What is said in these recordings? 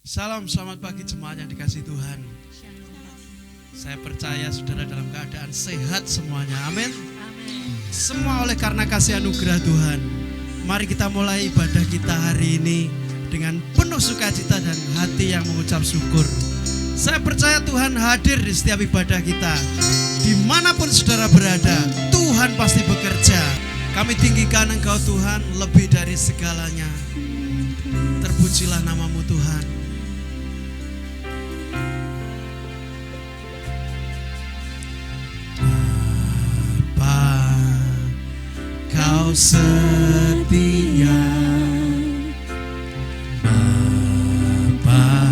Salam, selamat pagi jemaat yang dikasihi Tuhan. Saya percaya saudara dalam keadaan sehat semuanya. Amin. Semua oleh karena kasih anugerah Tuhan. Mari kita mulai ibadah kita hari ini dengan penuh sukacita dan hati yang mengucap syukur. Saya percaya Tuhan hadir di setiap ibadah kita. Dimanapun saudara berada, Tuhan pasti bekerja. Kami tinggikan Engkau Tuhan lebih dari segalanya. Terpujilah namamu Tuhan. Kau setia, Bapa,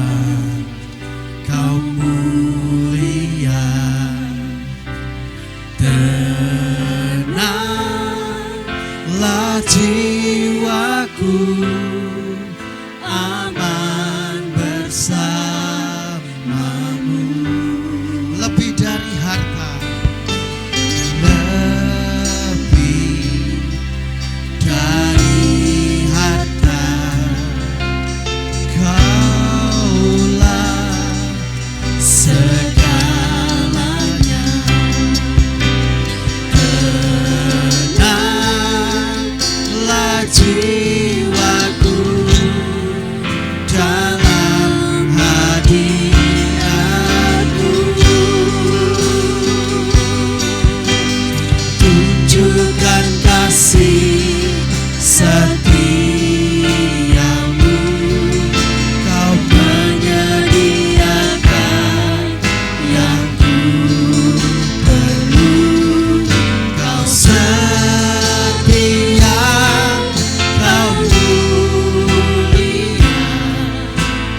Kau mulia, tenanglah jiwaku, aman bersamamu, lebih dari harta. Jiwaku dalam hadiratmu, tunjukkan kasih setiamu. Kau menyediakan yang ku perlu. Kau setia,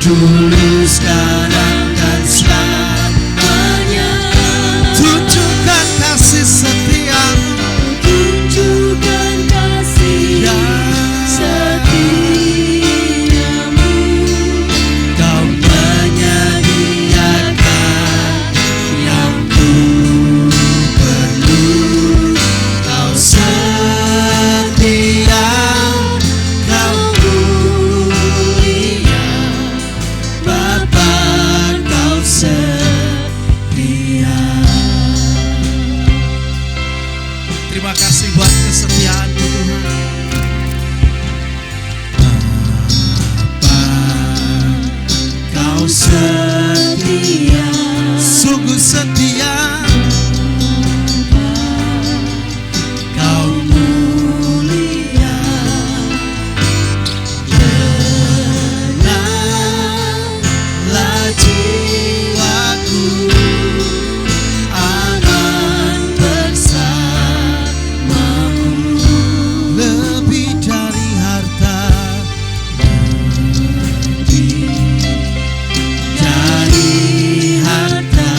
dulu, sekarang, dan selamanya. Tunjukkan kasih setiamu, tunjukkan kasih setiamu. Kau menyediakan yang ku perlu. Kau setia, Kau mulia, Bapa, Kau setia. Terima kasih buat kesetiaan-Mu Tuhan. Bapa, Kau setia, sungguh setia. Kau mulia, tenanglah jiwaku, aman bersamamu, lebih dari harta, lebih dari harta.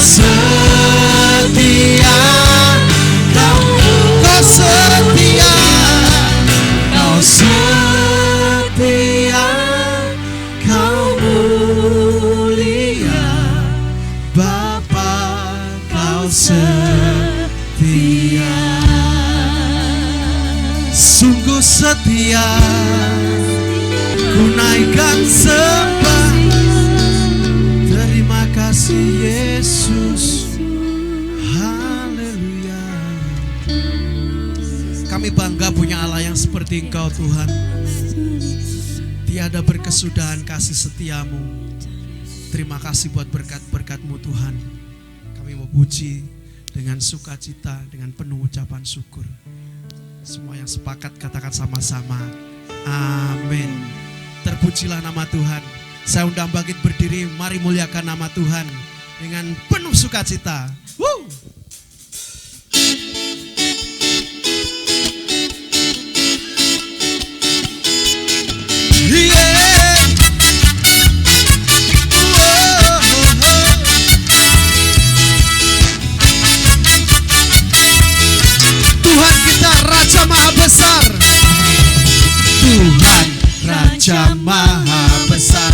setia, kau setia, kau setia, kau mulia, Bapa, kau setia, sungguh setia, ku naikkan sembah. Terima kasih Yesus, haleluya. Kami bangga punya Allah yang seperti Engkau Tuhan. Tiada berkesudahan kasih setiamu. Terima kasih buat berkat-berkat-Mu Tuhan. Kami mau puji dengan sukacita, dengan penuh ucapan syukur. Semua yang sepakat katakan sama-sama, amin. Terpujilah nama Tuhan. Saya undang bangkit berdiri, mari muliakan nama Tuhan dengan penuh sukacita. Woo! Yeah. Tuhan kita Raja Maha Besar. Tuhan Raja Maha Besar.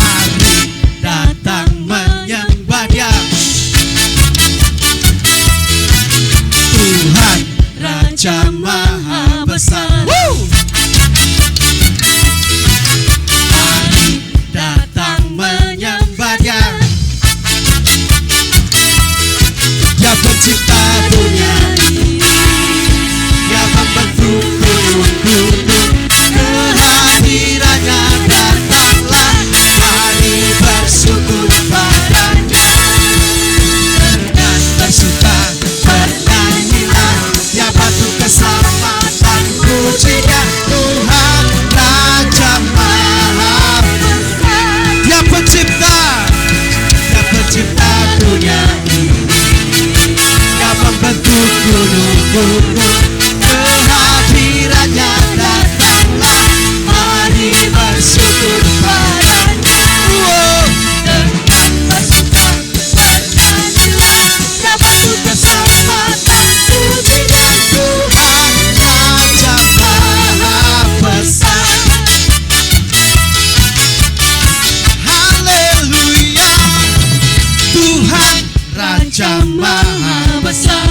Mari datang menyembah Dia. Tuhan Raja Maha Besar. Mari datang menyembah Dia. Dia pencipta dunia, Dia membentuk gunung-gunung. Kehadirannya datanglah, mari bersyukur padanya. Dengan bersuka bernyanyilah, Dia batu keselamatan, pujinya Tuhan Raja Maha Besar. Dia pencipta dunia ini, Dia membentuk gunung-gunung. Kehadirannya datanglah, mari bersyukur padanya. Dengan bersuka bernyanyilah, Dia batu keselamatan, pujinya Tuhan Raja Maha Besar. Haleluya, Tuhan Raja Maha Besar.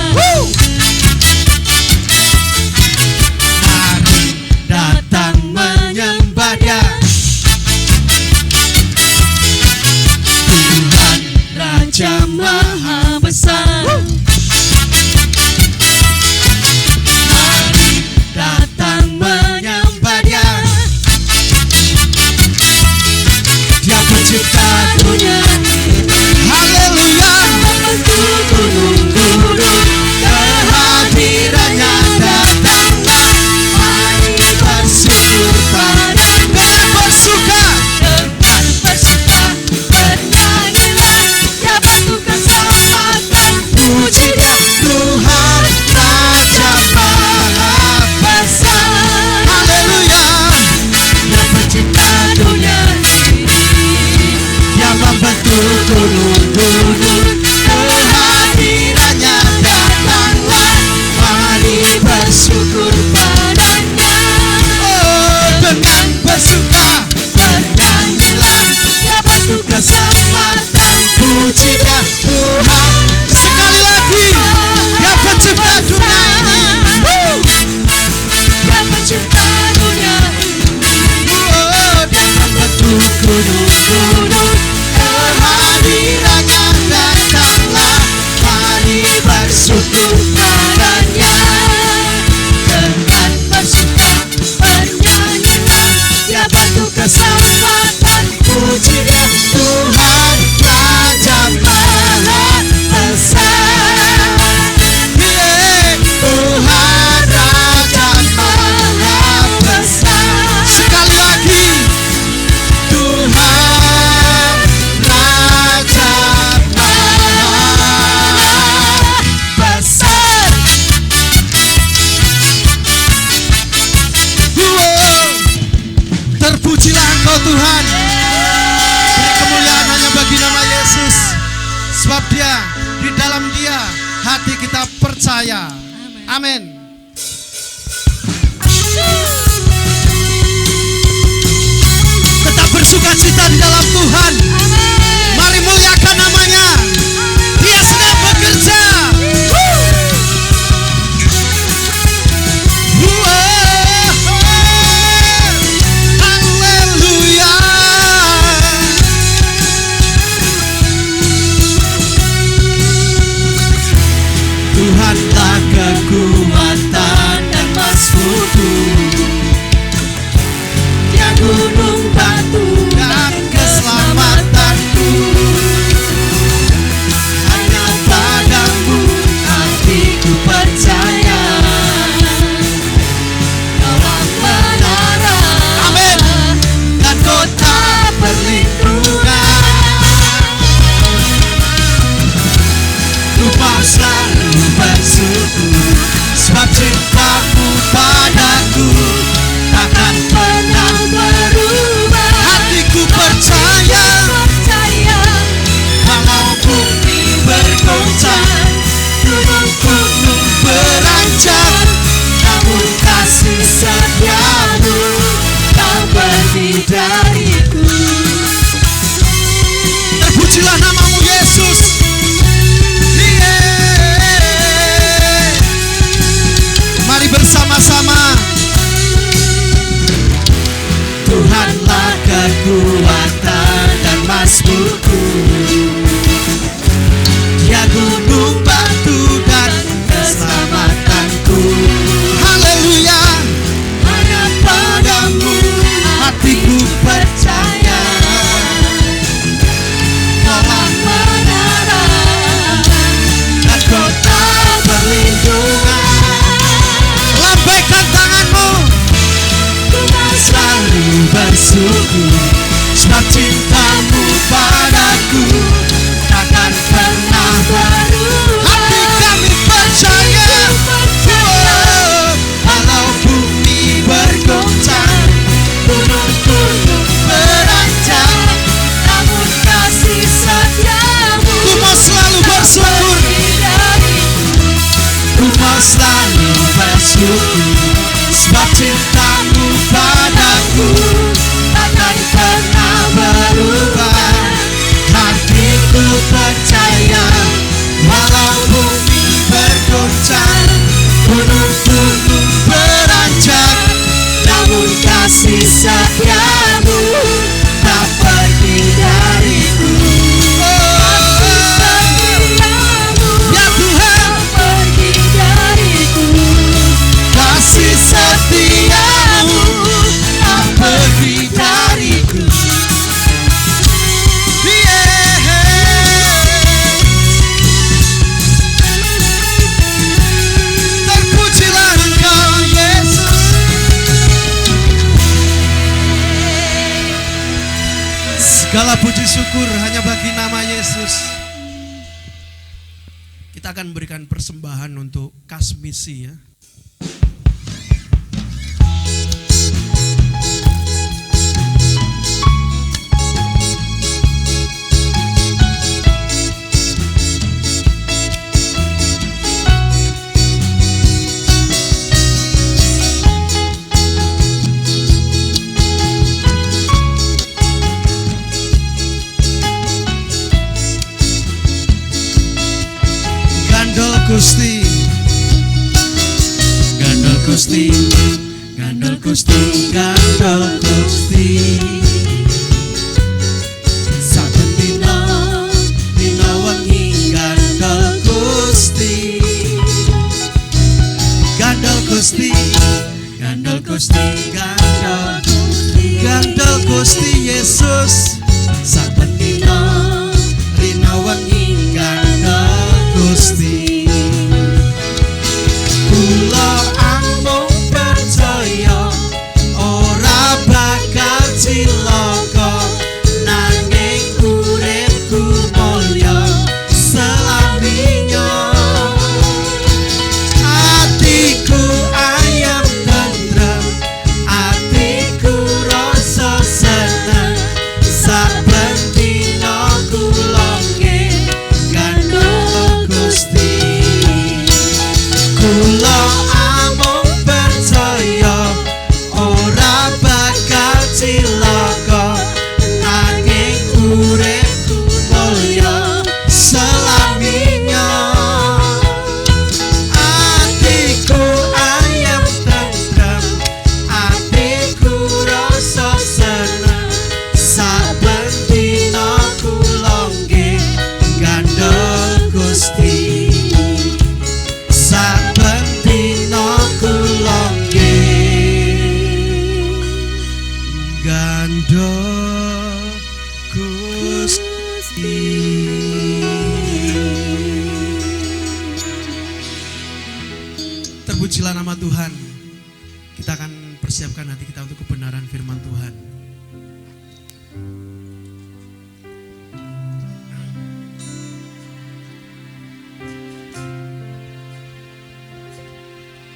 Mari datang menyembah Dia. Tuhan Raja Maha Besar. Mari datang menyembah Dia. Dia pencipta dunia ini. Haleluya. hati kita percaya. Amin. Tetap bersukacita di dalam Tuhan. Mari muliakan namanya. Dia sedang bekerja. Haleluya. Tuhanlah kekuatan dan masukku, Dia gunung batu dan keselamatanku. Hanya padamu hatiku percaya, Kaulah menara, amin, dan kota perlindungan. Ku mau selalu bersyukur, sebab cintamu padaku takkan pernah berubah. Hatiku percaya, walau bumi bergoncang, gunung-gunung beranjak, namun kasih setiamu tak pergi dariku. Terpujilah namamu Yesus. Mari bersama-sama. Tuhanlah kekuatan dan masukku, Dia gunung batu dan keselamatanku. Haleluya. Hanya padamu hatiku percaya, Kaulah menara dan kota perlindungan. Lambaikan tanganmu. Ku mau selalu bersyukur, sebab cintamu padaku takkan pernah berubah. Hati kami percaya, walau bumi bergoncang, gunung-gunung beranjak, namun kasih setiamu. Ku mau selalu bersyukur. Ku mau selalu bersyukur, sebab cintamu padaku takkan pernah berubah. Hatiku percaya, walau bumi bergoncang, gunung-gunung beranjak, namun kasih setiamu tak pergi dariku. Ya Tuhan, pergi dariku. Kasih setiamu tak pergi dariku. Terpujilah Engkau Yesus. Segala puji syukur hanya bagi nama Yesus. Kita akan memberikan persembahan untuk kas misi ya. Gandol Gusti, gandol Gusti, gandol Gusti, gandol Gusti. Saben dina dina wengi gandol Gusti, gandol Gusti, gandol Gusti, gandol Gusti Yesus. Saben dina dina wengi gandol Gusti. Kula amung percaya ora bakal cilik. Terpujilah nama Tuhan. Kita akan persiapkan hati kita untuk kebenaran firman Tuhan.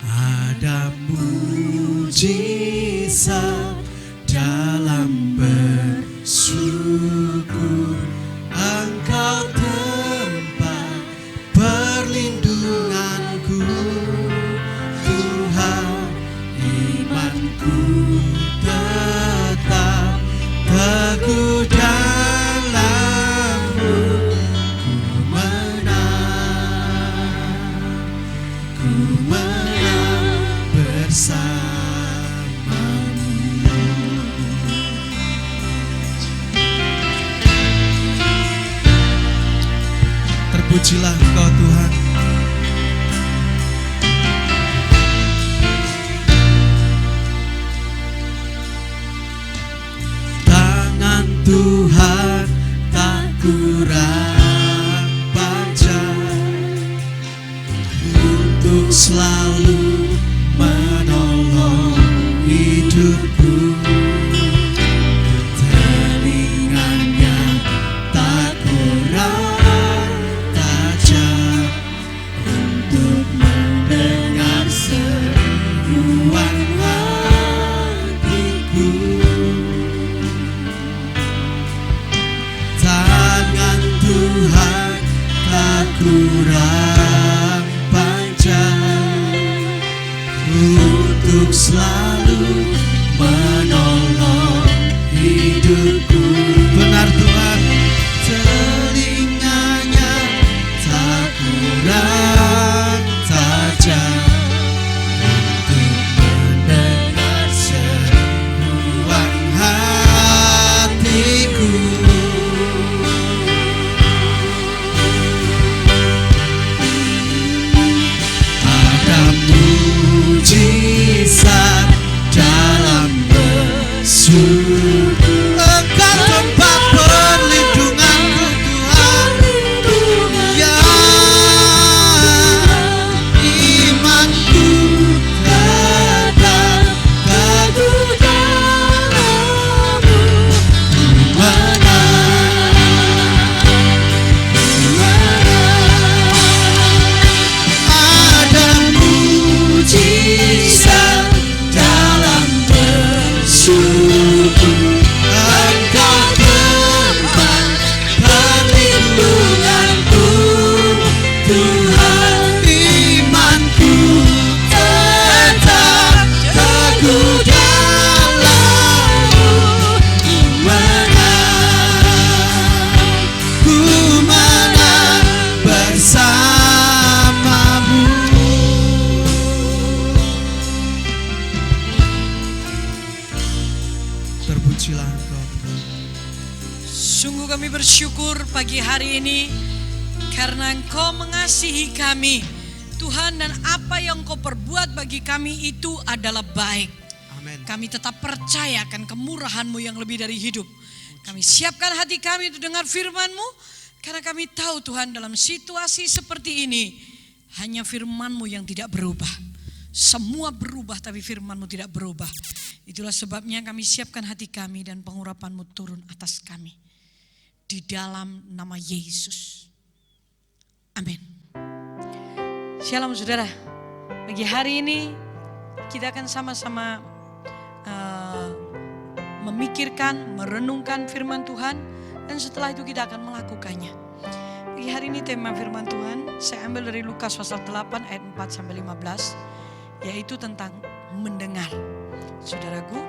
Ada mujizat dalam bersyukur, Engkau tempat perlindunganku, Tuhan. Imanku tetap teguh dalam-Mu, ku menang bersama-Mu. Terpujilah Engkau Tuhan. Tuhan tak kurang panjang untuk selalu menolong hidupku. Telinganya tak kurang tajam untuk mendengar seruan hatiku. Tuhan tak kurang panjang untuk selalu menolong hidupku. Benar Tuhan, telinganya tak kurang tajam untuk mendengar seruan hatiku. Mujizat dalam bersyukur, Engkau tempat perlindunganku, Tuhan. Ya, imanku tetap teguh dalam-Mu, ada mujizat dalam bersyukur, Engkau tempat perlindunganku, Tuhan. Imanku tetap teguh dalam-Mu, ku menang bersama-Mu. Terpujilah Engkau. Sungguh kami bersyukur pagi hari ini karena Engkau mengasihi kami, Tuhan, dan apa yang Engkau perbuat bagi kami itu adalah baik. Amin. Kami tetap percaya akan kemurahan-Mu yang lebih dari hidup. Kami siapkan hati kami untuk dengar firman-Mu, karena kami tahu Tuhan, dalam situasi seperti ini hanya firman-Mu yang tidak berubah. Semua berubah tapi firman-Mu tidak berubah. Itulah sebabnya kami siapkan hati kami dan pengurapan-Mu turun atas kami. Di dalam nama Yesus. Amin. Shalom saudara. Pagi hari ini kita akan sama-sama memikirkan, merenungkan firman Tuhan. Dan setelah itu kita akan melakukannya. Pagi hari ini tema firman Tuhan saya ambil dari Lukas pasal 8 ayat 4-15. Yaitu tentang mendengar. Saudaraku,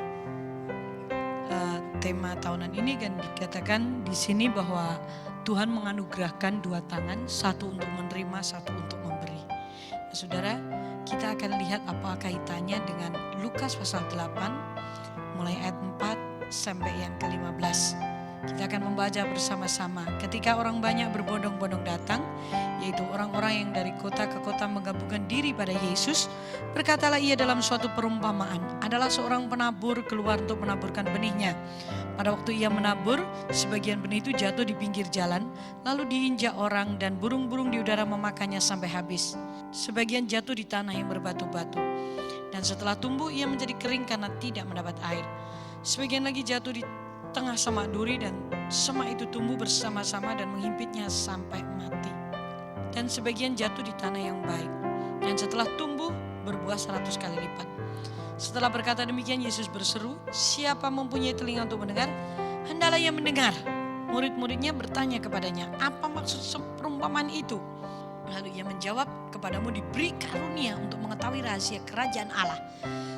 tema tahunan ini kan dikatakan di sini bahwa Tuhan menganugerahkan dua tangan, satu untuk menerima, satu untuk memberi. Nah, saudara, kita akan lihat apa kaitannya dengan Lukas pasal 8 mulai ayat 4 sampai yang ke-15. Kita akan membaca bersama-sama. Ketika orang banyak berbondong-bondong datang, yaitu orang-orang yang dari kota ke kota menggabungkan diri pada Yesus, berkatalah ia dalam suatu perumpamaan. Adalah seorang penabur keluar untuk menaburkan benihnya. Pada waktu ia menabur, sebagian benih itu jatuh di pinggir jalan, lalu diinjak orang dan burung-burung di udara memakannya sampai habis. Sebagian jatuh di tanah yang berbatu-batu. Dan setelah tumbuh ia menjadi kering karena tidak mendapat air. Sebagian lagi jatuh di tengah semak duri dan semak itu tumbuh bersama-sama dan menghimpitnya sampai mati. Dan sebagian jatuh di tanah yang baik. Dan setelah tumbuh berbuah 100 kali lipat. Setelah berkata demikian Yesus berseru, siapa mempunyai telinga untuk mendengar, hendaklah ia mendengar. Murid-muridnya bertanya kepadanya, apa maksud perumpamaan itu? Lalu ia menjawab, kepadamu diberi karunia untuk mengetahui rahasia kerajaan Allah.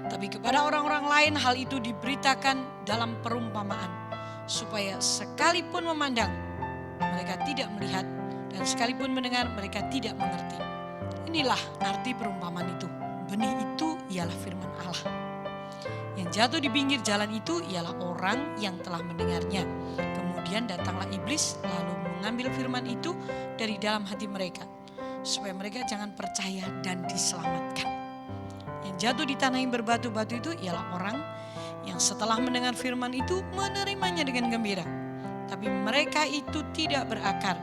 Tapi kepada orang-orang lain hal itu diberitakan dalam perumpamaan. Supaya sekalipun memandang, mereka tidak melihat. Dan sekalipun mendengar, mereka tidak mengerti. Inilah arti perumpamaan itu. Benih itu ialah firman Allah. Yang jatuh di pinggir jalan itu ialah orang yang telah mendengarnya. Kemudian datanglah iblis lalu mengambil firman itu dari dalam hati mereka. Supaya mereka jangan percaya dan diselamatkan. Yang jatuh di tanah yang berbatu-batu itu ialah orang yang setelah mendengar firman itu menerimanya dengan gembira. Tapi mereka itu tidak berakar.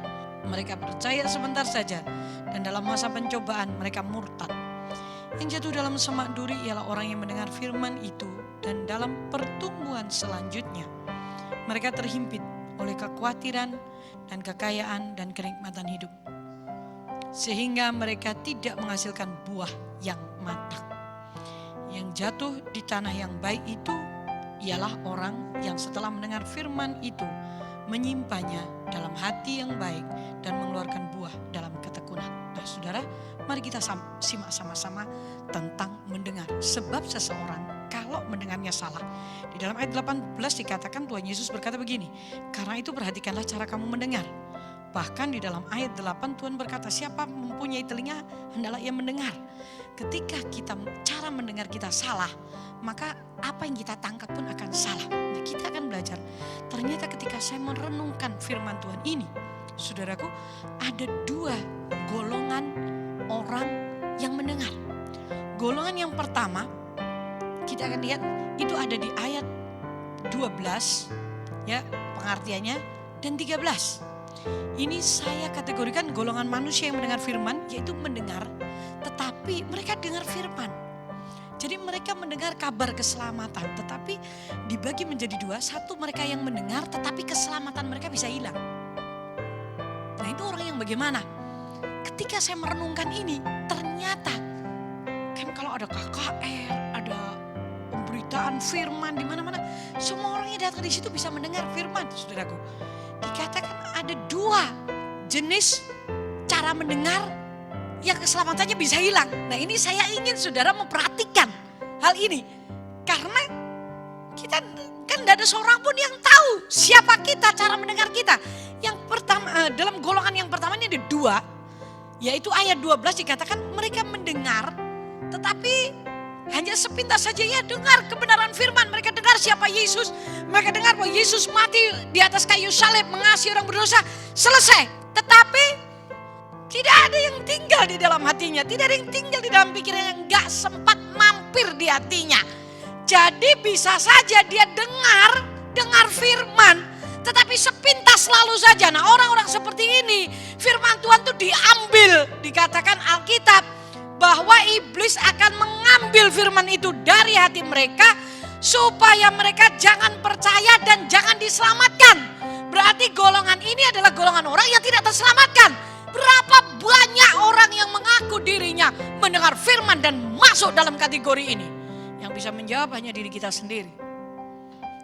Mereka percaya sebentar saja dan dalam masa pencobaan mereka murtad. Yang jatuh dalam semak duri ialah orang yang mendengar firman itu dan dalam pertumbuhan selanjutnya mereka terhimpit oleh kekhawatiran dan kekayaan dan kenikmatan hidup. Sehingga mereka tidak menghasilkan buah yang matang. Yang jatuh di tanah yang baik itu ialah orang yang setelah mendengar firman itu menyimpannya dalam hati yang baik dan mengeluarkan buah dalam ketekunan. Nah saudara, mari kita simak sama-sama tentang mendengar. Sebab seseorang kalau mendengarnya salah. Di dalam ayat 18 dikatakan Tuhan Yesus berkata begini, karena itu perhatikanlah cara kamu mendengar. Bahkan di dalam ayat 8 Tuhan berkata, siapa mempunyai telinga hendaklah ia mendengar. Ketika cara mendengar kita salah, maka apa yang kita tangkap pun akan salah. Nah, kita akan belajar. Ternyata ketika saya merenungkan firman Tuhan ini, saudaraku, ada dua golongan orang yang mendengar. Golongan yang pertama, kita akan lihat itu ada di ayat 12, ya pengertiannya, dan 13. Ini saya kategorikan golongan manusia yang mendengar firman, yaitu mendengar, tetapi mereka dengar firman. Jadi mereka mendengar kabar keselamatan, tetapi dibagi menjadi dua. Satu, mereka yang mendengar, tetapi keselamatan mereka bisa hilang. Nah itu orang yang bagaimana? Ketika saya merenungkan ini, ternyata kan kalau ada KKR, ada pemberitaan firman di mana-mana, semua orang yang datang di situ bisa mendengar firman, saudaraku. Dikatakan ada dua jenis cara mendengar yang keselamatannya bisa hilang. Nah ini saya ingin saudara memperhatikan hal ini. Karena kita kan tidak ada seorang pun yang tahu siapa kita, cara mendengar kita. Yang pertama, dalam golongan yang pertama ini ada dua. Yaitu ayat 12 dikatakan mereka mendengar tetapi hanya sepintas saja ya dengar kebenaran firman. Mereka dengar siapa Yesus. Mereka dengar bahwa Yesus mati di atas kayu salib mengasihi orang berdosa. Selesai. Tetapi tidak ada yang tinggal di dalam hatinya. Tidak ada yang tinggal di dalam pikirannya. Yang gak sempat mampir di hatinya. Jadi bisa saja dia dengar firman. Tetapi sepintas lalu saja. Nah orang-orang seperti ini firman Tuhan itu diambil. Dikatakan Alkitab bahwa iblis akan mengambil firman itu dari hati mereka supaya mereka jangan percaya dan jangan diselamatkan. Berarti golongan ini adalah golongan orang yang tidak terselamatkan. Berapa banyak orang yang mengaku dirinya mendengar firman dan masuk dalam kategori ini? Yang bisa menjawab hanya diri kita sendiri.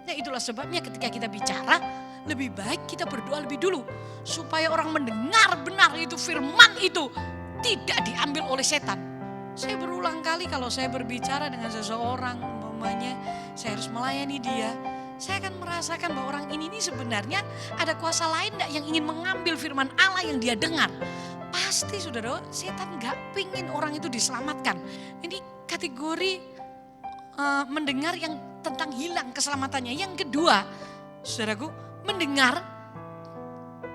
Nah itulah sebabnya ketika kita bicara, lebih baik kita berdoa lebih dulu. Supaya orang mendengar benar itu firman itu tidak diambil oleh setan. Saya berulang kali kalau saya berbicara dengan seseorang, umpamanya saya harus melayani dia, saya akan merasakan bahwa orang ini sebenarnya ada kuasa lain yang ingin mengambil firman Allah yang dia dengar. Pasti saudara, setan gak pingin orang itu diselamatkan. Ini kategori mendengar yang tentang hilang keselamatannya. Yang kedua, saudaraku, mendengar,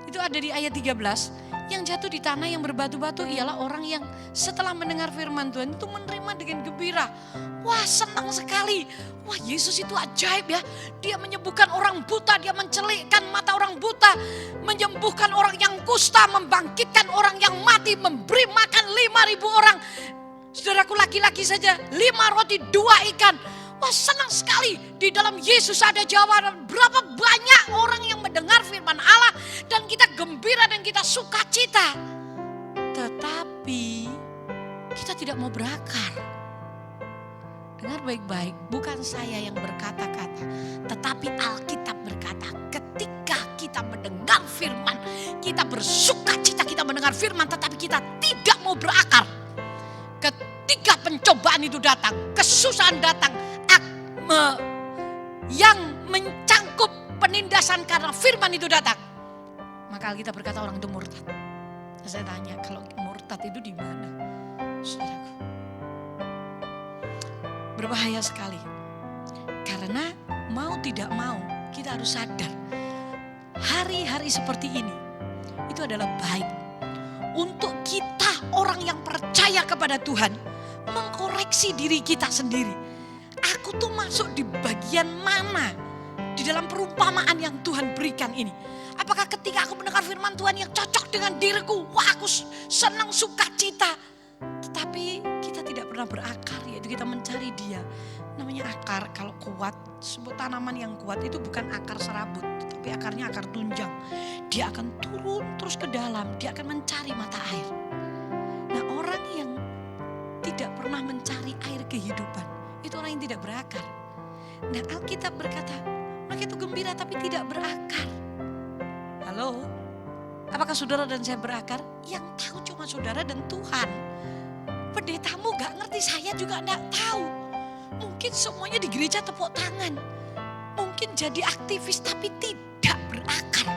itu ada di ayat 13, yang jatuh di tanah yang berbatu-batu ialah orang yang setelah mendengar firman Tuhan itu menerima dengan gembira. Wah, senang sekali. Wah, Yesus itu ajaib ya. Dia menyembuhkan orang buta, dia mencelikkan mata orang buta, menyembuhkan orang yang kusta, membangkitkan orang yang mati, memberi makan 5.000 orang. Saudaraku, laki-laki saja 5 roti 2 ikan. Wah, senang sekali. Di dalam Yesus ada jawaban. Berapa banyak orang yang mendengar firman Allah dan kita gembira dan kita sukacita. Tetapi kita tidak mau berakar. Dengar baik-baik, bukan saya yang berkata-kata, tetapi Alkitab berkata, ketika kita mendengar firman, kita bersukacita, kita mendengar firman, tetapi kita tidak mau berakar. Ketika pencobaan itu datang, kesusahan datang, yang mencangkup penindasan karena firman itu datang, maka Alkitab berkata orang itu murtad. Saya tanya, kalau murtad itu di mana? Saudaraku, berbahaya sekali. Karena mau tidak mau kita harus sadar, hari-hari seperti ini itu adalah baik untuk kita orang yang percaya kepada Tuhan mengkoreksi diri kita sendiri. Aku tuh masuk di bagian mana di dalam perumpamaan yang Tuhan berikan ini? Apakah ketika aku mendengar firman Tuhan yang cocok dengan diriku, wah aku senang sukacita. Tetapi kita tidak pernah berakar, yaitu kita mencari Dia. Namanya akar, kalau kuat, sebut tanaman yang kuat itu bukan akar serabut, tapi akarnya akar tunjang. Dia akan turun terus ke dalam, dia akan mencari mata air. Nah, orang yang tidak pernah mencari air kehidupan, itu orang yang tidak berakar. Nah, Alkitab berkata, mereka itu gembira tapi tidak berakar. Halo, apakah saudara dan saya berakar? Yang tahu cuma saudara dan Tuhan. Pendetamu gak ngerti, saya juga gak tahu. Mungkin semuanya di gereja tepuk tangan. Mungkin jadi aktivis tapi tidak berakar.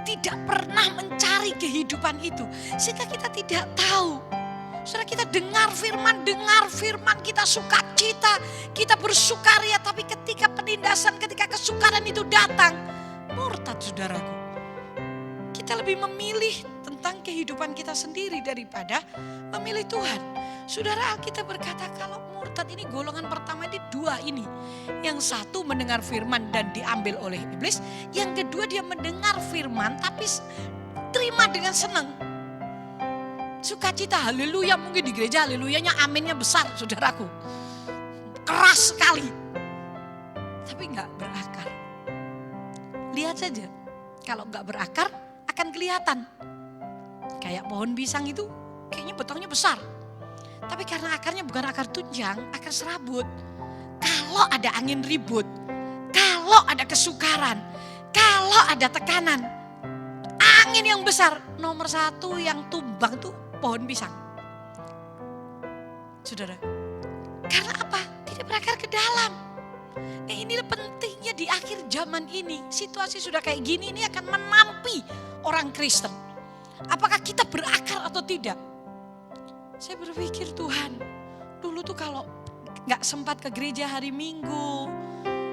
Tidak pernah mencari kehidupan itu. Sehingga kita tidak tahu. Saudara, kita dengar firman, kita sukacita, kita bersukaria. Tapi ketika penindasan, ketika kesukaran itu datang, murtad saudaraku. Kita lebih memilih tentang kehidupan kita sendiri daripada memilih Tuhan. Saudara, Alkitab berkata kalau murtad ini golongan pertama ini 2 ini. Yang satu mendengar firman dan diambil oleh iblis. Yang kedua dia mendengar firman tapi terima dengan senang. Sukacita, haleluya, mungkin di gereja haleluyanya aminnya besar saudaraku. Keras sekali. Tapi gak berakar. Lihat saja, kalau gak berakar akan kelihatan. Kayak pohon pisang itu kayaknya batangnya besar. Tapi karena akarnya bukan akar tunjang, akar serabut. Kalau ada angin ribut, kalau ada kesukaran, kalau ada tekanan, angin yang besar, nomor 1 yang tumbang tuh pohon pisang. Saudara, karena apa? Tidak berakar ke dalam. Nah, inilah pentingnya di akhir zaman ini. Situasi sudah kayak gini, ini akan menampi orang Kristen. Apakah kita berakar atau tidak? Saya berpikir Tuhan, dulu tuh kalau gak sempat ke gereja hari Minggu,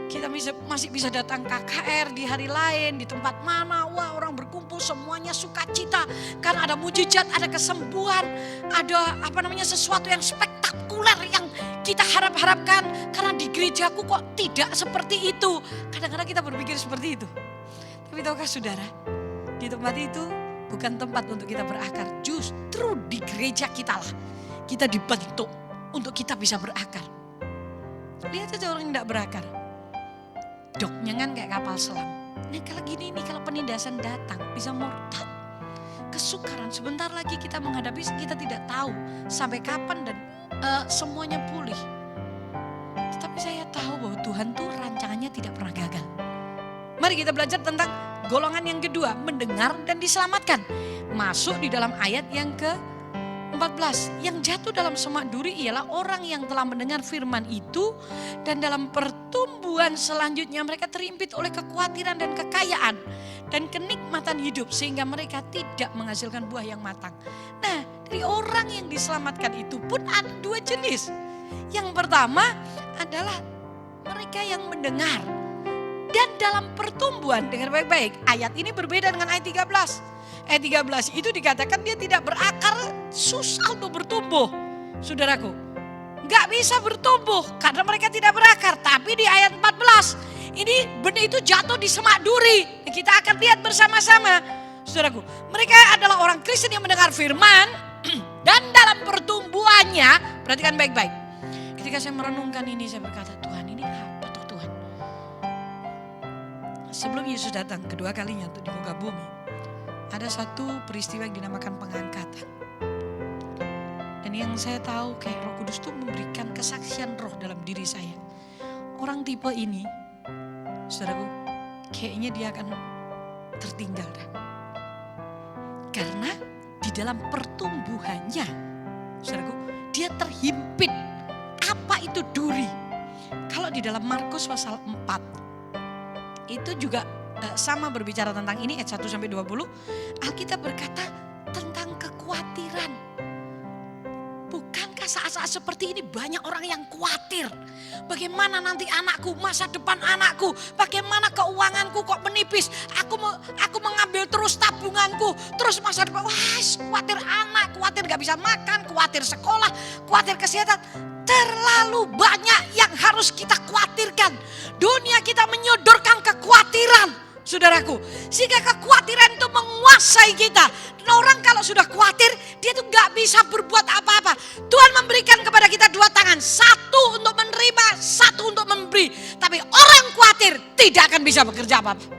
kita masih bisa datang KKR di hari lain, di tempat mana, wah orang berkumpul semuanya sukacita. Karena ada mujizat, ada kesembuhan, ada sesuatu yang spektakuler yang kita harap-harapkan. Karena di gerejaku kok tidak seperti itu. Kadang-kadang kita berpikir seperti itu. Tapi tahukah saudara, di tempat itu bukan tempat untuk kita berakar. Justru di gereja kita lah kita dibentuk untuk kita bisa berakar. Lihat aja orang yang tidak berakar. Doknya kan kayak kapal selam. Nah kalau gini nih, kalau penindasan datang bisa murtad. Kesukaran sebentar lagi kita menghadapi, kita tidak tahu sampai kapan dan semuanya pulih. Tetapi saya tahu bahwa Tuhan tuh rancangannya tidak pernah gagal. Mari kita belajar tentang golongan yang kedua, mendengar dan diselamatkan. Masuk di dalam ayat yang ke-14. Yang jatuh dalam semak duri ialah orang yang telah mendengar firman itu dan dalam pertumbuhan selanjutnya mereka terimpit oleh kekhawatiran dan kekayaan dan kenikmatan hidup sehingga mereka tidak menghasilkan buah yang matang. Nah, dari orang yang diselamatkan itu pun ada 2 jenis. Yang pertama adalah mereka yang mendengar Dan dalam pertumbuhan, dengar baik-baik, ayat ini berbeda dengan ayat 13. Ayat 13 itu dikatakan dia tidak berakar, susah untuk bertumbuh. Saudaraku, gak bisa bertumbuh karena mereka tidak berakar. Tapi di ayat 14, ini benih itu jatuh di semak duri. Kita akan lihat bersama-sama. Saudaraku, mereka adalah orang Kristen yang mendengar firman dan dalam pertumbuhannya, perhatikan baik-baik. Ketika saya merenungkan ini, saya berkata, Tuhan, ini apa tuh Tuhan? Sebelum Yesus datang kedua kalinya di muka bumi, ada satu peristiwa yang dinamakan pengangkatan. Dan yang saya tahu kayak Roh Kudus tuh memberikan kesaksian roh dalam diri saya. Orang tipe ini, saudaraku, kayaknya dia akan tertinggal dah. Karena di dalam pertumbuhannya, saudaraku, dia terhimpit. Apa itu duri? Kalau di dalam Markus pasal 4, itu juga sama berbicara tentang ini ayat 1 sampai 20. Alkitab berkata tentang kekhawatiran. Bukankah saat-saat seperti ini banyak orang yang khawatir? Bagaimana nanti anakku, masa depan anakku, bagaimana keuanganku kok menipis? Aku mengambil terus tabunganku, terus masa depan, khawatir anak, khawatir gak bisa makan, khawatir sekolah, khawatir kesehatan. Terlalu banyak yang harus kita khawatirkan. Dunia kita menyodorkan kekhawatiran, saudaraku. Sehingga kekhawatiran itu menguasai kita. Dan orang kalau sudah khawatir, dia tuh gak bisa berbuat apa-apa. Tuhan memberikan kepada kita dua tangan. Satu untuk menerima, satu untuk memberi. Tapi orang khawatir tidak akan bisa bekerja apa-apa.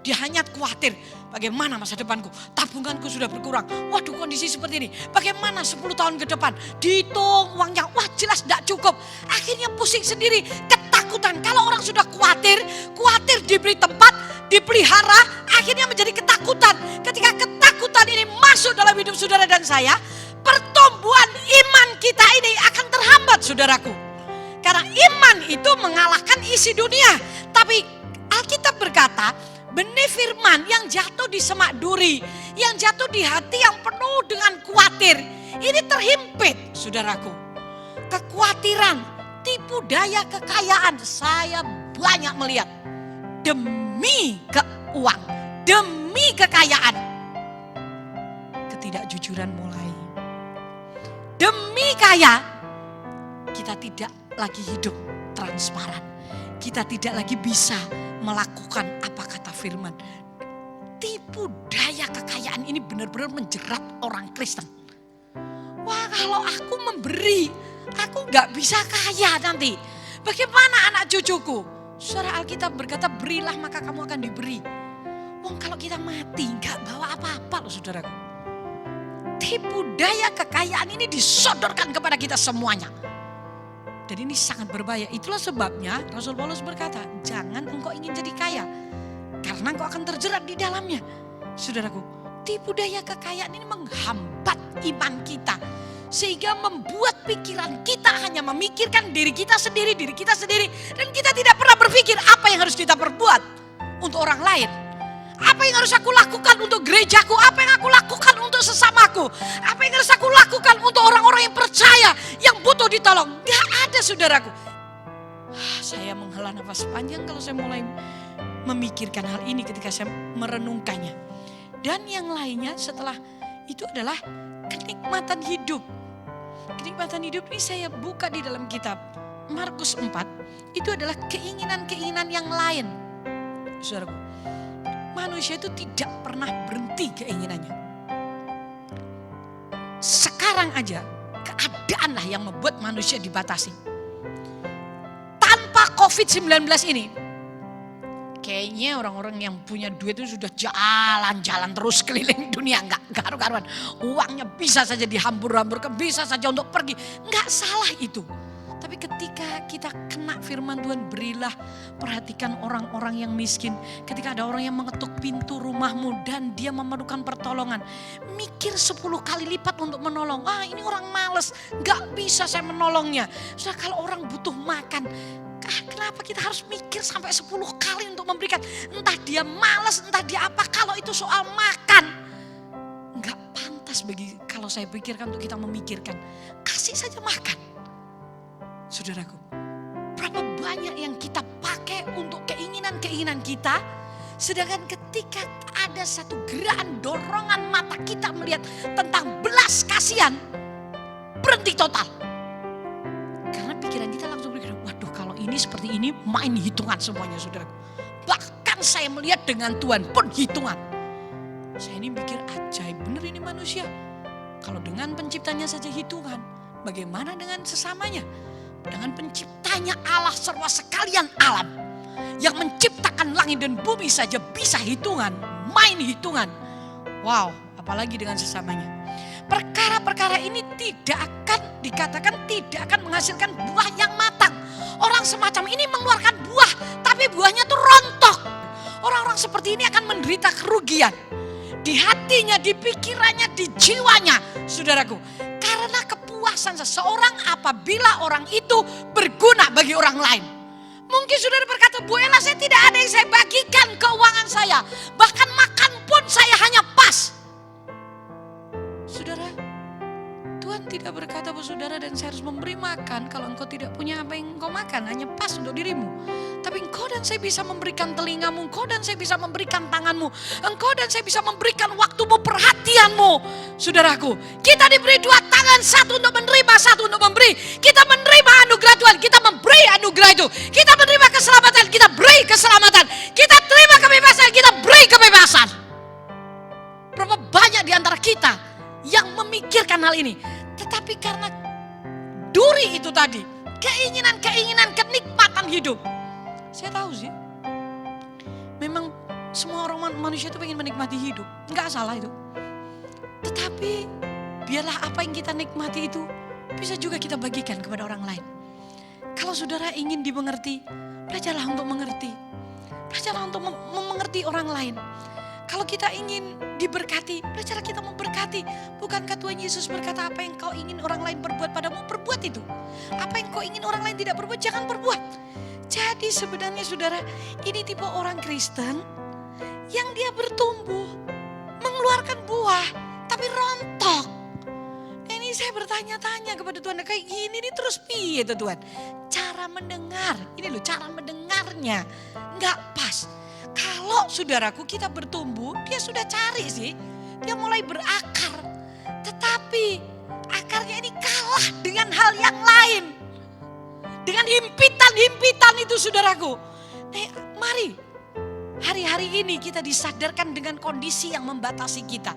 Dia hanya khawatir. Bagaimana masa depanku? Tabunganku sudah berkurang. Waduh, kondisi seperti ini. Bagaimana 10 tahun ke depan? Dihitung uangnya. Wah, jelas tidak cukup. Akhirnya pusing sendiri. Ketakutan. Kalau orang sudah khawatir diberi tempat, dipelihara, akhirnya menjadi ketakutan. Ketika ketakutan ini masuk dalam hidup saudara dan saya, pertumbuhan iman kita ini akan terhambat, saudaraku. Karena iman itu mengalahkan isi dunia. Tapi Alkitab berkata, benih firman yang jatuh di semak duri, yang jatuh di hati yang penuh dengan khawatir, ini terhimpit, saudaraku. Kekhawatiran, tipu daya kekayaan, saya banyak melihat. Demi uang, demi kekayaan, ketidakjujuran mulai. Demi kaya, kita tidak lagi hidup transparan. Kita tidak lagi bisa melakukan apa kata firman. Tipu daya kekayaan ini benar-benar menjerat orang Kristen. Wah, kalau aku memberi, aku gak bisa kaya nanti. Bagaimana anak cucuku? Saudara, Alkitab berkata, berilah maka kamu akan diberi. Wong, kalau kita mati gak bawa apa-apa loh, saudaraku. Tipu daya kekayaan ini disodorkan kepada kita semuanya. Dan ini sangat berbahaya. Itulah sebabnya Rasul Paulus berkata, jangan engkau ingin jadi kaya, karena engkau akan terjerat di dalamnya. Saudaraku, tipu daya kekayaan ini menghambat iman kita. Sehingga membuat pikiran kita hanya memikirkan diri kita sendiri. Dan kita tidak pernah berpikir apa yang harus kita perbuat untuk orang lain. Apa yang harus aku lakukan untuk gerejaku? Apa yang aku lakukan untuk sesamaku? Apa yang harus aku lakukan untuk orang-orang yang percaya, yang butuh ditolong? Gak ada, saudaraku. Saya menghela nafas panjang kalau saya mulai memikirkan hal ini ketika saya merenungkannya. Dan yang lainnya setelah itu adalah kenikmatan hidup. Kenikmatan hidup ini saya buka di dalam kitab Markus 4. Itu adalah keinginan-keinginan yang lain. Saudaraku, manusia itu tidak pernah berhenti keinginannya. Sekarang aja keadaanlah yang membuat manusia dibatasi. Tanpa COVID-19 ini, kayaknya orang-orang yang punya duit itu sudah jalan-jalan terus keliling dunia. Enggak karu-karuan. Uangnya bisa saja dihambur-hamburkan, bisa saja untuk pergi. Enggak salah itu. Tapi ketika kita kena firman Tuhan, berilah, perhatikan orang-orang yang miskin. Ketika ada orang yang mengetuk pintu rumahmu dan dia memerlukan pertolongan, mikir 10 kali lipat untuk menolong. Ini orang malas, gak bisa saya menolongnya. Soalnya kalau orang butuh makan, kenapa kita harus mikir sampai 10 kali untuk memberikan? Entah dia malas, entah dia apa, kalau itu soal makan. Gak pantas bagi, kalau saya pikirkan, untuk kita memikirkan. Kasih saja makan. Saudaraku, berapa banyak yang kita pakai untuk keinginan-keinginan keinginan kita. Sedangkan ketika ada satu gerakan dorongan mata kita melihat tentang belas kasihan, berhenti total. Karena pikiran kita langsung berpikir, waduh kalau ini seperti ini main hitungan semuanya saudaraku. Bahkan saya melihat dengan Tuhan pun hitungan. Saya ini pikir ajaib bener ini manusia. Kalau dengan penciptanya saja hitungan, bagaimana dengan sesamanya? Dengan penciptanya Allah serba sekalian alam. Yang menciptakan langit dan bumi saja bisa hitungan, main hitungan. Wow, apalagi dengan sesamanya. Perkara-perkara ini tidak akan dikatakan tidak akan menghasilkan buah yang matang. Orang semacam ini mengeluarkan buah, tapi buahnya tuh rontok. Orang-orang seperti ini akan menderita kerugian. Di hatinya, di pikirannya, di jiwanya, saudaraku. Karena kepuasan seseorang apabila orang itu berguna bagi orang lain. Mungkin saudara berkata, Bu Ella, saya tidak ada yang saya bagikan keuangan saya. Bahkan makan pun saya hanya pas. Saudara, Tuhan tidak berkata bahwa saudara dan saya harus memberi makan kalau engkau tidak punya apa yang engkau makan, hanya pas untuk dirimu. Tapi engkau dan saya bisa memberikan telingamu, engkau dan saya bisa memberikan tanganmu, engkau dan saya bisa memberikan waktumu, perhatianmu. Saudaraku, kita diberi dua tangan, satu untuk menerima, satu untuk memberi. Kita menerima anugerah Tuhan, kita memberi anugerah itu. Kita menerima keselamatan, kita beri keselamatan. Kita terima kebebasan, kita beri kebebasan. Berapa banyak di antara kita yang memikirkan hal ini. Tetapi karena duri itu tadi, keinginan-keinginan kenikmatan hidup. Saya tahu sih, memang semua orang manusia itu pengen menikmati hidup. Enggak salah itu. Tetapi biarlah apa yang kita nikmati itu bisa juga kita bagikan kepada orang lain. Kalau saudara ingin dimengerti, belajarlah untuk mengerti. Belajarlah untuk mengerti orang lain. Kalau kita ingin diberkati, belajarlah kita memberkati. Bukankah Tuhan Yesus berkata, apa yang kau ingin orang lain berbuat padamu, perbuat itu. Apa yang kau ingin orang lain tidak berbuat, jangan perbuat. Jadi sebenarnya saudara, ini tipe orang Kristen yang dia bertumbuh, mengeluarkan buah, tapi rontok. Ini saya bertanya-tanya kepada Tuhan, kayak gini nih terus piye tuh Tuhan? Cara mendengar, ini loh cara mendengarnya nggak pas. Kalau saudaraku kita bertumbuh, dia sudah cari sih, dia mulai berakar. Tetapi akarnya ini kalah dengan hal yang lain. Dengan himpitan-himpitan itu saudaraku. Mari hari-hari ini kita disadarkan dengan kondisi yang membatasi kita.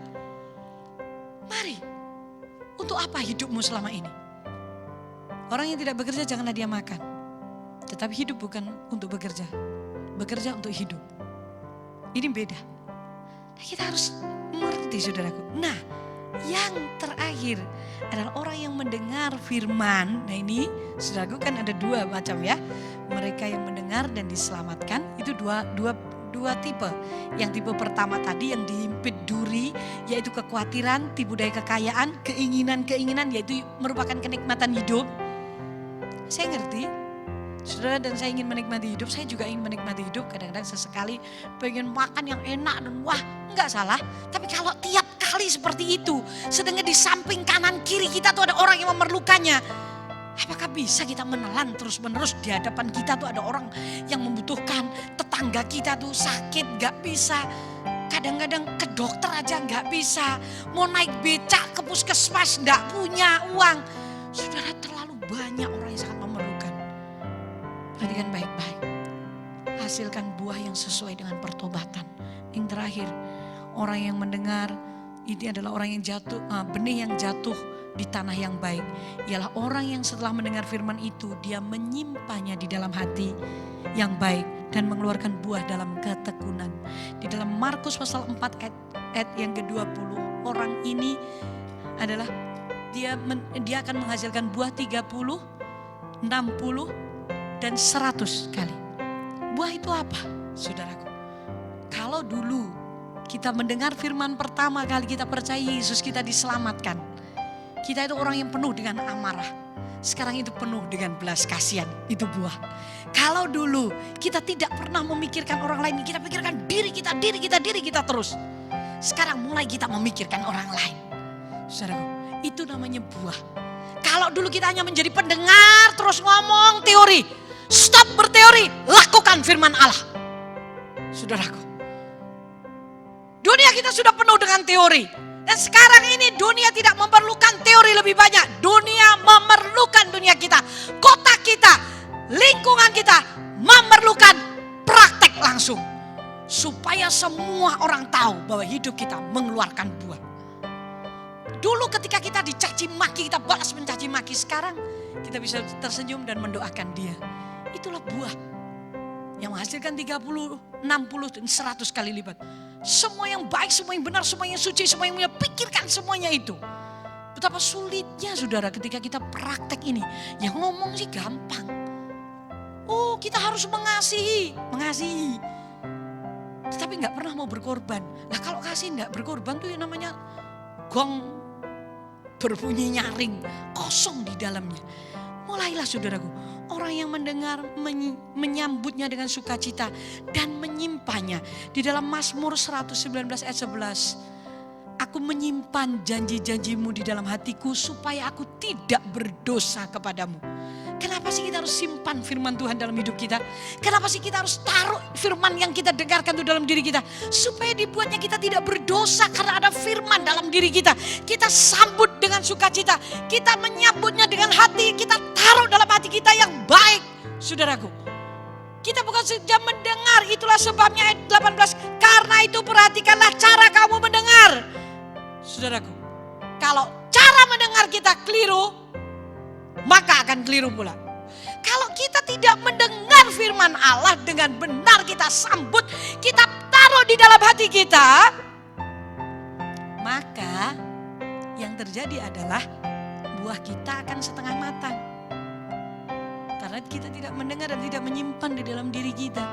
Mari, untuk apa hidupmu selama ini? Orang yang tidak bekerja janganlah dia makan. Tetapi hidup bukan untuk bekerja. Bekerja untuk hidup. Ini beda. Nah, kita harus mengerti saudaraku. Nah, yang terakhir adalah orang yang mendengar firman. Nah ini saudaraku kan ada dua macam ya. Mereka yang mendengar dan diselamatkan itu dua tipe. Yang tipe pertama tadi yang dihimpit duri, yaitu kekhawatiran, tipu daya kekayaan, keinginan-keinginan, yaitu merupakan kenikmatan hidup. Saya ngerti, saudara dan saya ingin menikmati hidup, saya juga ingin menikmati hidup. Kadang-kadang sesekali pengen makan yang enak dan wah, enggak salah. Tapi kalau tiap kali seperti itu, sedangkan di samping kanan kiri kita tuh ada orang yang memerlukannya. Apakah bisa kita menelan terus-menerus di hadapan kita tuh ada orang yang membutuhkan, tetangga kita tuh sakit gak bisa. Kadang-kadang ke dokter aja gak bisa, mau naik becak ke puskesmas gak punya uang. Saudara, terlalu banyak orang yang sangat memerlukan. Perhatikan baik-baik, hasilkan buah yang sesuai dengan pertobatan. Yang terakhir, orang yang mendengar, ini adalah orang yang jatuh, benih yang jatuh di tanah yang baik. Ialah orang yang setelah mendengar firman itu, dia menyimpannya di dalam hati yang baik dan mengeluarkan buah dalam ketekunan. Di dalam Markus pasal 4 ayat yang ke-20, orang ini adalah dia akan menghasilkan buah 30, 60 dan 100 kali. Buah itu apa, saudaraku? Kalau dulu kita mendengar firman pertama kali kita percaya Yesus, kita diselamatkan. Kita itu orang yang penuh dengan amarah. Sekarang itu penuh dengan belas kasihan, itu buah. Kalau dulu kita tidak pernah memikirkan orang lain, kita pikirkan diri kita terus. Sekarang mulai kita memikirkan orang lain. Saudaraku, itu namanya buah. Kalau dulu kita hanya menjadi pendengar terus ngomong teori. Stop berteori, lakukan firman Allah. saudaraku. Dunia kita sudah penuh dengan teori. Dan sekarang ini dunia tidak memerlukan teori lebih banyak. Dunia memerlukan dunia kita, kota kita, lingkungan kita memerlukan praktek langsung. Supaya semua orang tahu bahwa hidup kita mengeluarkan buah. Dulu ketika kita dicaci maki, kita balas mencaci maki. Sekarang kita bisa tersenyum dan mendoakan dia. Itulah buah yang menghasilkan 30, 60, dan 100 kali lipat. Semua yang baik, semua yang benar, semua yang suci, semua yang mulia, pikirkan semuanya itu. Betapa sulitnya saudara ketika kita praktek ini. Yang ngomong sih gampang. Oh, kita harus mengasihi. Tetapi gak pernah mau berkorban. Nah kalau kasih gak berkorban tuh yang namanya gong berbunyi nyaring, kosong di dalamnya. Mulailah saudaraku, orang yang mendengar menyambutnya dengan sukacita dan menyimpannya. Di dalam Mazmur 119 ayat 11. Aku menyimpan janji-janjimu di dalam hatiku supaya aku tidak berdosa kepadamu. Kenapa sih kita harus simpan firman Tuhan dalam hidup kita? Kenapa sih kita harus taruh firman yang kita dengarkan itu dalam diri kita? Supaya dibuatnya kita tidak berdosa karena ada firman dalam diri kita. Kita sambut dengan sukacita. Kita menyambutnya dengan hati. Kita taruh dalam hati kita yang baik. Saudaraku. Kita bukan saja mendengar. Itulah sebabnya ayat 18. Karena itu perhatikanlah cara kamu mendengar. Saudaraku. Kalau cara mendengar kita keliru, maka akan keliru pula. Kalau kita tidak mendengar firman Allah dengan benar, kita sambut, kita taruh di dalam hati kita, maka yang terjadi adalah buah kita akan setengah matang. Karena kita tidak mendengar dan tidak menyimpan di dalam diri kita.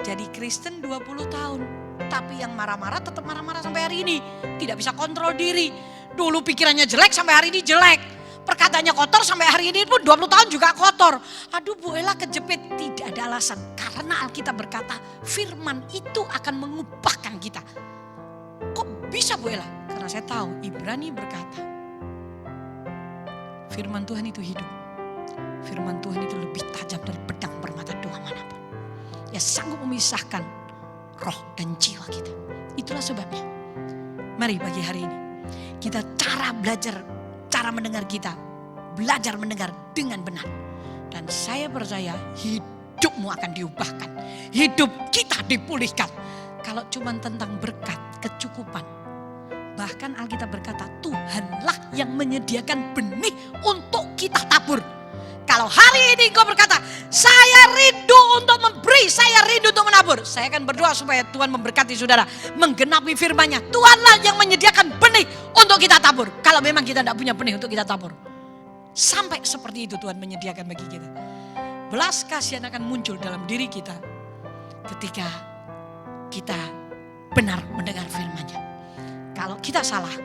Jadi Kristen 20 tahun, tapi yang marah-marah tetap marah-marah sampai hari ini. Tidak bisa kontrol diri. Dulu pikirannya jelek, sampai hari ini jelek. Perkataannya kotor, sampai hari ini pun 20 tahun juga kotor. Aduh Bu Ella kejepit. Tidak ada alasan. Karena Alkitab berkata firman itu akan mengubahkan kita. Kok bisa Bu Ella? Karena saya tahu Ibrani berkata firman Tuhan itu hidup. Firman Tuhan itu lebih tajam dari pedang bermata dua manapun. Ya sanggup memisahkan roh dan jiwa kita. Itulah sebabnya. Mari pagi hari ini kita cara mendengar kita, belajar mendengar dengan benar. Dan saya percaya hidupmu akan diubahkan. Hidup kita dipulihkan. Kalau cuma tentang berkat, kecukupan. Bahkan Alkitab berkata Tuhanlah yang menyediakan benih untuk kita tabur. Kalau hari ini engkau berkata, saya rindu untuk memberi, saya rindu untuk menabur. Saya akan berdoa supaya Tuhan memberkati saudara. Menggenapi firman-Nya. Tuhanlah yang menyediakan benih untuk kita tabur. Kalau memang kita tidak punya benih untuk kita tabur. Sampai seperti itu Tuhan menyediakan bagi kita. Belas kasihan akan muncul dalam diri kita. Ketika kita benar mendengar firman-Nya. Kalau kita salah,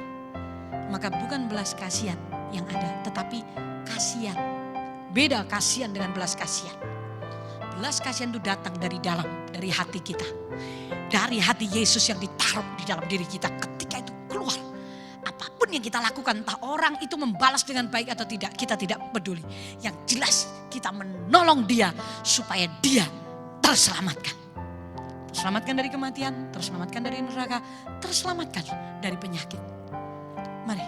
maka bukan belas kasihan yang ada. Tetapi kasihan. Beda kasihan dengan belas kasihan. Belas kasihan itu datang dari dalam, dari hati kita. Dari hati Yesus yang ditaruh di dalam diri kita. Ketika itu keluar, apapun yang kita lakukan, entah orang itu membalas dengan baik atau tidak, kita tidak peduli. Yang jelas kita menolong dia supaya dia terselamatkan. Terselamatkan dari kematian, terselamatkan dari neraka, terselamatkan dari penyakit. Mari,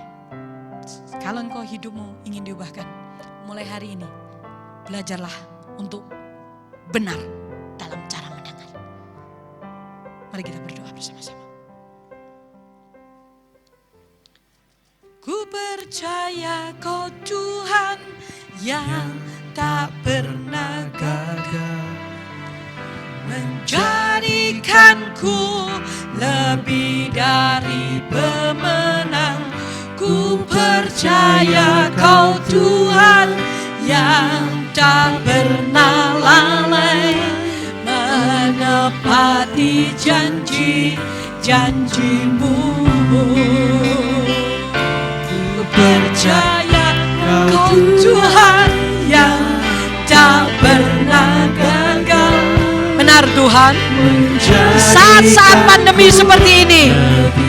kalau engkau hidupmu ingin diubahkan, mulai hari ini belajarlah untuk benar dalam cara mendengar. Mari kita berdoa bersama-sama. Ku percaya Kau Tuhan yang tak pernah gagal, menjadikanku lebih dari pemenang. Ku percaya Kau Tuhan yang tak pernah lalai, menepati janji-janjimu. Ku percaya Kau Tuhan yang tak pernah gagal. Benar Tuhan, saat-saat pandemi seperti ini,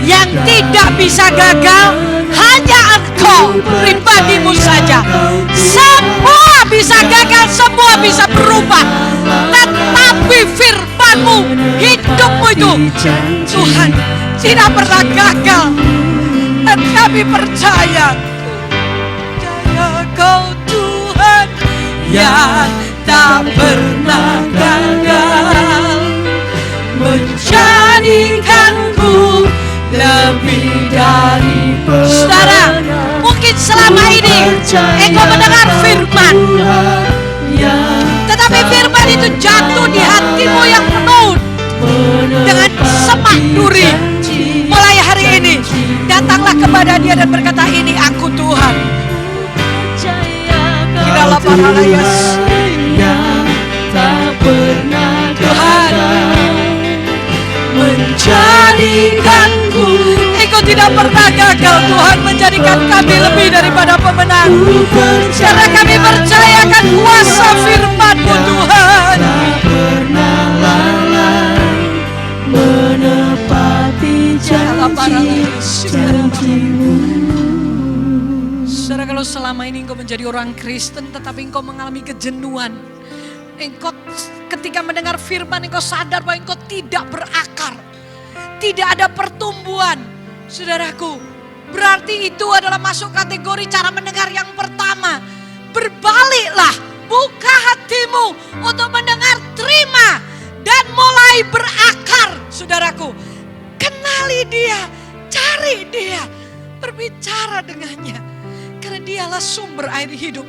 yang tidak bisa gagal hanya Engkau, pribadimu saja. Semua bisa gagal, semua bisa berubah. Tetapi firman firman-Mu, hidupmu itu Tuhan tidak pernah gagal. Dan kami percaya Kau Tuhan yang tak pernah gagal, menjadikanku lebih dari saudara. Mungkin selama ini engkau mendengar firman, tetapi firman itu jatuh di hatimu yang penuh dengan semak duri. Mulai hari ini datanglah kepada Dia dan berkata, ini aku Tuhan. Kiralah paralayas Tuhan menjadikanku. Engkau tidak pernah gagal. Tuhan menjadikan kami lebih daripada pemenang. Karena kami percayakan kuasa firman-Mu Tuhan. Menepati janji-Mu. Saudara, kalau selama ini engkau menjadi orang Kristen tetapi engkau mengalami kejenuhan, engkau ketika mendengar firman engkau sadar bahwa engkau tidak berakar, tidak ada pertumbuhan, saudaraku, berarti itu adalah masuk kategori cara mendengar yang pertama. Berbaliklah, buka hatimu untuk mendengar, terima, dan mulai berakar, saudaraku. Kenali Dia, cari Dia, berbicara dengannya. Karena Dialah sumber air hidup.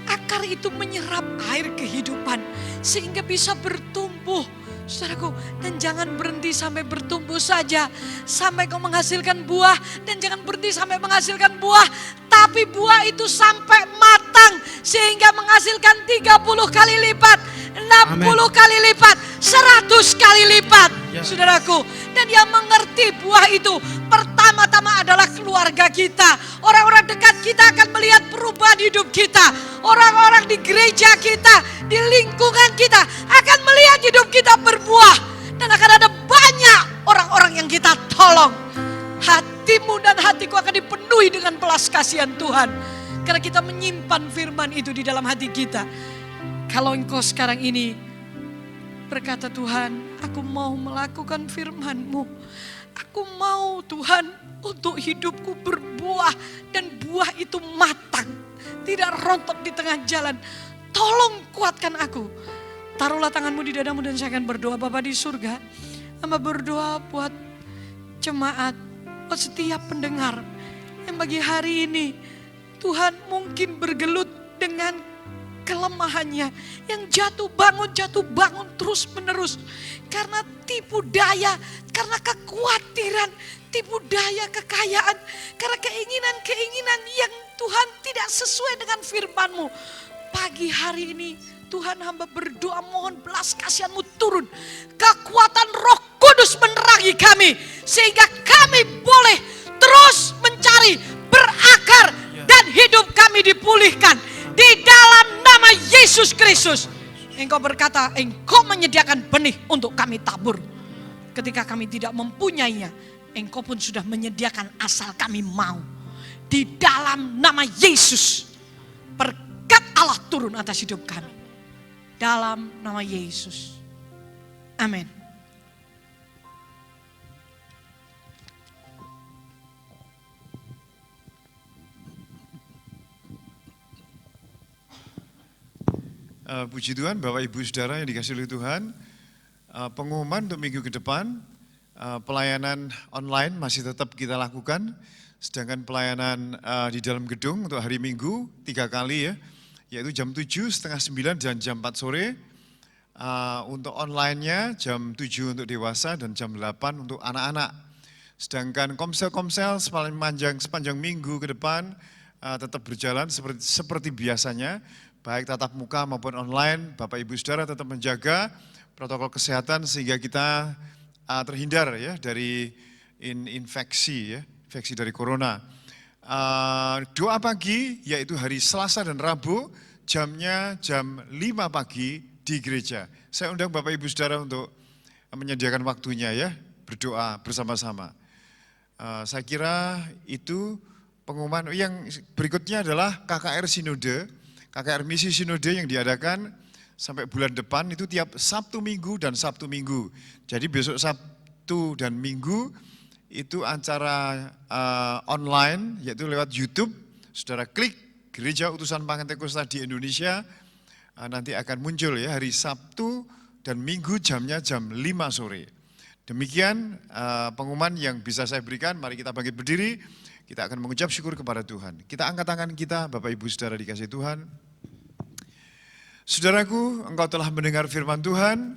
Akar itu menyerap air kehidupan sehingga bisa bertumbuh, saudaraku. Dan jangan berhenti sampai bertumbuh saja, sampai kau menghasilkan buah. Dan jangan berhenti sampai menghasilkan buah, tapi buah itu sampai matang sehingga menghasilkan 30 kali lipat, 60 kali lipat, 100 kali lipat, saudaraku. Dan yang mengerti buah itu pertama-tama adalah keluarga kita. Orang-orang dekat kita akan melihat perubahan hidup kita. Orang-orang di gereja kita, di lingkungan kita akan melihat hidup kita berbuah. Dan akan ada banyak orang-orang yang kita tolong. Hatimu dan hatiku akan dipenuhi dengan belas kasihan Tuhan. Karena kita menyimpan firman itu di dalam hati kita. Kalau engkau sekarang ini berkata, Tuhan, aku mau melakukan firman-Mu. Aku mau Tuhan untuk hidupku berbuah dan buah itu matang. Tidak rontok di tengah jalan. Tolong kuatkan aku. Taruhlah tanganmu di dadamu dan saya akan berdoa. Bapa di surga, hamba berdoa buat jemaat, buat setiap pendengar yang bagi hari ini Tuhan mungkin bergelut dengan kelemahannya, yang jatuh bangun terus menerus karena tipu daya, karena kekhawatiran, tipu daya kekayaan, karena keinginan-keinginan yang Tuhan tidak sesuai dengan firman-Mu. Pagi hari ini Tuhan, hamba berdoa mohon belas kasihan-Mu turun, kekuatan Roh Kudus menerangi kami sehingga kami boleh terus mencari, berakar, dan hidup kami dipulihkan. Di dalam nama Yesus Kristus. Engkau berkata, Engkau menyediakan benih untuk kami tabur. Ketika kami tidak mempunyainya, Engkau pun sudah menyediakan asal kami mau. Di dalam nama Yesus, berkat Allah turun atas hidup kami. Dalam nama Yesus. Amin. Puji Tuhan, Bapak Ibu Saudara yang dikasihi oleh Tuhan, pengumuman untuk minggu ke depan, pelayanan online masih tetap kita lakukan, sedangkan pelayanan di dalam gedung untuk hari Minggu 3 kali ya, yaitu jam 7, setengah 9 dan jam 4 sore. Untuk online-nya jam 7 untuk dewasa dan jam 8 untuk anak-anak. Sedangkan komsel-komsel sepanjang minggu ke depan tetap berjalan seperti biasanya. Baik tatap muka maupun online, Bapak Ibu Saudara tetap menjaga protokol kesehatan sehingga kita terhindar ya dari infeksi dari corona. Doa pagi yaitu hari Selasa dan Rabu, jamnya jam 5 pagi di gereja. Saya undang Bapak Ibu Saudara untuk menyediakan waktunya ya, berdoa bersama-sama. Saya kira itu pengumuman. Yang berikutnya adalah KKR Sinode. KKR Misi Sinode yang diadakan sampai bulan depan itu tiap Sabtu Minggu dan Sabtu Minggu. Jadi besok Sabtu dan Minggu itu acara online yaitu lewat YouTube. Saudara klik Gereja Utusan Pangentekosta di Indonesia, nanti akan muncul ya hari Sabtu dan Minggu jamnya jam 5 sore. Demikian pengumuman yang bisa saya berikan. Mari kita bangkit berdiri, kita akan mengucap syukur kepada Tuhan. Kita angkat tangan kita, Bapak Ibu Saudara dikasih Tuhan. Saudaraku, engkau telah mendengar firman Tuhan,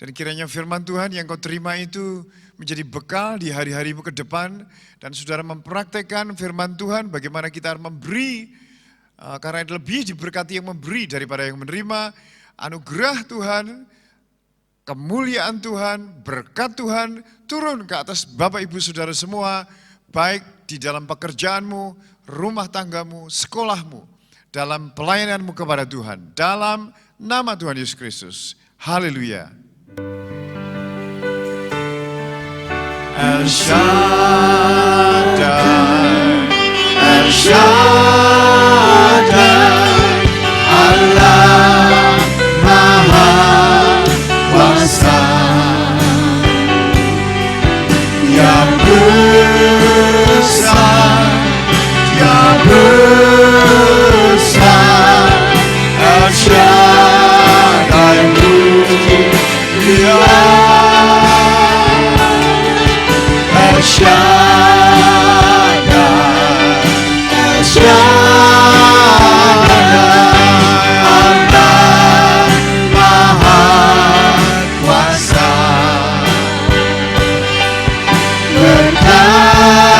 dan kiranya firman Tuhan yang kau terima itu menjadi bekal di hari-harimu ke depan, dan saudara mempraktekkan firman Tuhan bagaimana kita memberi, karena lebih diberkati yang memberi daripada yang menerima. Anugerah Tuhan, kemuliaan Tuhan, berkat Tuhan turun ke atas Bapak Ibu Saudara semua, baik di dalam pekerjaanmu, rumah tanggamu, sekolahmu, dalam pelayananmu kepada Tuhan, dalam nama Tuhan Yesus Kristus. Haleluya. El Shaddai, El Shaddai, Allah Maha Kuasa, yang besar, yang besar, El Shaddai mulia, El Shaddai, El Shaddai, Allah Maha Kuasa, berkatnya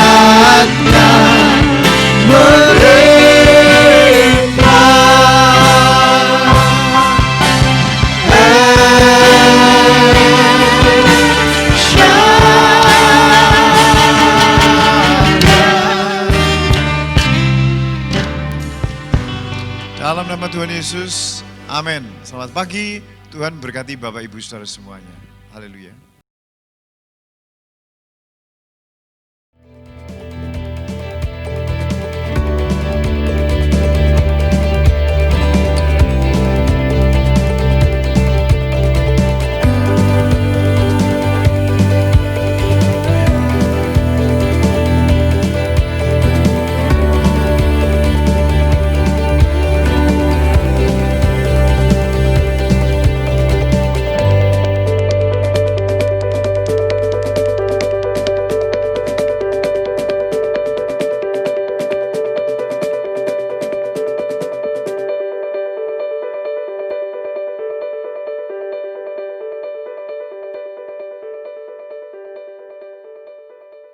dalam nama Tuhan Yesus, amin. Selamat pagi, Tuhan berkati Bapak Ibu Saudara semuanya. Haleluya.